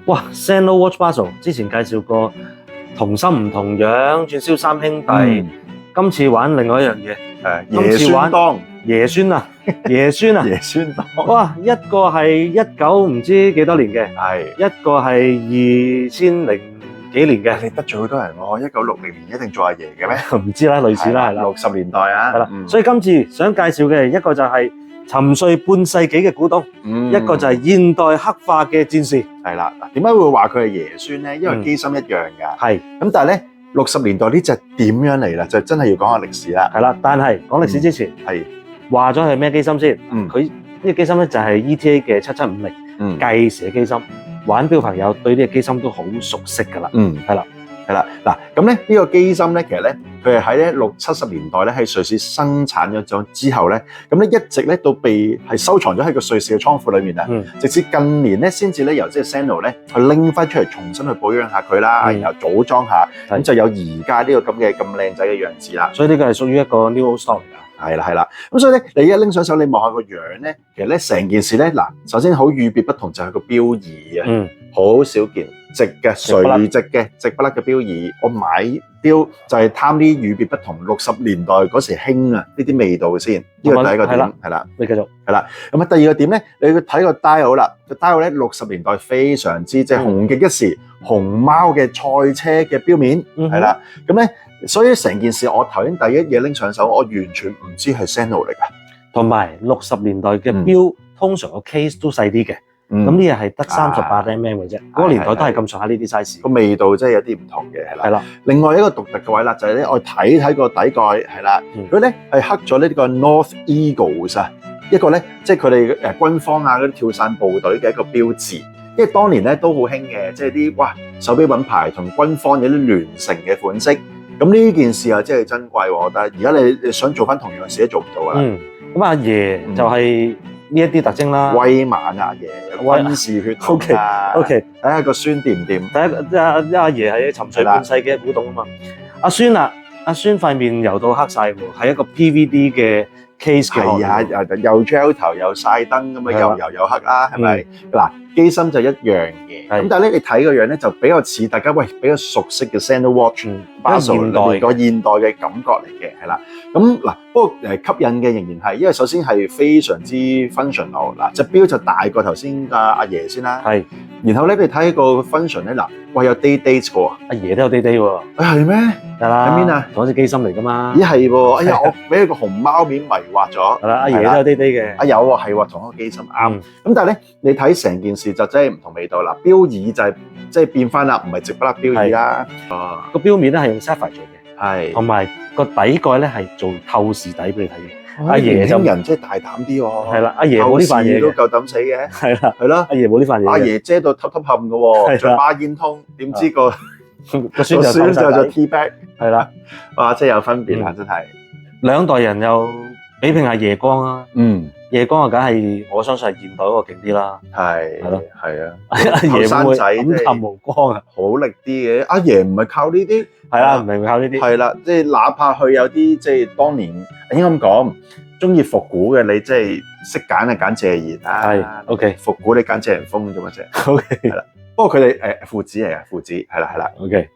哇 Sandal Watch Basel 之前介紹過同心唔同樣，串燒三兄弟，今次玩另外一樣嘢，爺孫當，爺孫啊，爺孫啊，爺孫當，哇，一個係19唔知幾多年嘅，係一個係2000幾年嘅，你得罪好多人喎，1960年一定做阿爺嘅咩？唔知啦，類似啦，係啦，60年代啊，係啦，所以今次想介紹嘅一個就係沉睡半世紀嘅古董，一個就係現代黑化嘅戰士。係啦，嗱，點解會話佢係爺孫咧？因為機芯一樣㗎。係咁，但係咧60年代呢隻點樣嚟啦？就真係要講下歷史啦。係啦，但係講歷史之前，係話咗係咩機芯先？佢呢個機芯咧就係 ETA 嘅7750計時嘅機芯。玩錶朋友對呢個機芯都好熟悉㗎啦。係啦。係啦，嗱咁咧呢個機芯咧，其實咧佢係喺咧60、70年代咧喺瑞士生產咗之後咧，咁咧一直咧到被係收藏咗喺個瑞士嘅倉庫裏面啊，直至近年咧先至咧由即係 Sandal 咧去拎翻出嚟重新去保養下佢啦，然後組裝下，咁就有而家呢個咁靚仔嘅樣子啦。所以呢個係屬於一個 new old stock 嚟㗎。係啦，咁所以咧你一拎上手，你望下個樣咧，其實咧成件事咧嗱，首先好與別不同就係個錶儀啊，好少見。直嘅垂直嘅直不甩嘅錶儀，我買錶就係貪啲與別不同。60年代嗰時興啊，呢啲味道先。呢個第一個點係啦，你繼續係啦。咁啊，第二個點咧，你要睇個 dial 啦。個 dial 咧60年代非常之即係紅極一時，熊貓嘅賽車嘅錶面係啦。咁咧，所以成件事我頭先第一嘢拎上手，我完全唔知係 Sandal 嚟㗎。同埋60年代嘅錶通常個 case 都細啲嘅。咁呢嘢係得38mm嘅啫，嗰個年代都係咁上下呢啲 size，個味道真係有啲唔同嘅，係啦。另外一個獨特嘅位啦，就係咧，我睇個底蓋係啦，佢咧係刻咗呢個 North Eagles 啊，一個咧即係佢哋軍方啊嗰啲跳傘部隊嘅一個標誌，因為當年咧都好興嘅，即係啲手錶品牌同軍方有啲聯乘嘅款式，咁呢件事啊真係珍貴喎，但係而家你想做翻同樣事都做唔到啦。咁阿爺就係呢一啲特徵啦，威猛阿爺，軍事血統啊。OK，睇下個孫掂唔掂？第一阿爺係沉睡半世紀嘅古董啊嘛。阿孫塊面油到黑晒喎，係一個 PVD 嘅 case 嘅。係啊，又 gel 頭又曬燈咁啊，又油又黑啦，係咪？嗱，機芯就一樣嘅，咁但係咧你睇個樣咧就比較似大家比較熟悉嘅 Sandal Watch Basel 裏面個現代嘅感覺嚟嘅，係啦。咁嗱，不過吸引嘅仍然係，因為首先係非常之 functional 嗱，隻錶就大過頭先阿爺先啦。係，然後咧你睇個 function 咧嗱，有 date 喎，阿爺都有 date 喎。係咩？係啦，喺邊啊？同一隻機芯嚟㗎嘛。咦係喎，哎呀我俾佢個熊貓面迷惑咗。係啦，阿爺都有 date 嘅。有喎，係喎，同一個機芯啱。咁但係咧，你睇成件事就真係唔同味道啦。錶儀就係即係變翻啦，唔係直不甩錶儀啦。個錶面咧係用 sapphire 做嘅，係，同埋個底蓋咧係做透視底俾你睇嘅。阿爺就人真係大膽啲喎。係啦，阿爺冇呢塊嘢都夠膽死嘅。係啦，係咯。阿爺冇呢塊嘢。阿爺遮到凹凹陷嘅喎，着孖煙通，點知個孫就做 T back。係啦，哇，真係有分別啦，真係。兩代人又比拼下夜光啦。夜光啊，梗係我相信係現代嗰個勁啲啦。係咯，係啊。阿爺會唔會暗淡無光啊？好力啲嘅，阿爺唔係靠呢啲。係啦，唔係靠呢啲。係啦，即係哪怕佢有啲即係當年應該咁講，中意復古嘅你即係識揀啊揀謝賢啊。係 ，OK。復古你揀謝霆鋒啫嘛啫。OK。係啦，不過佢哋父子嚟嘅，父子係啦係啦。OK。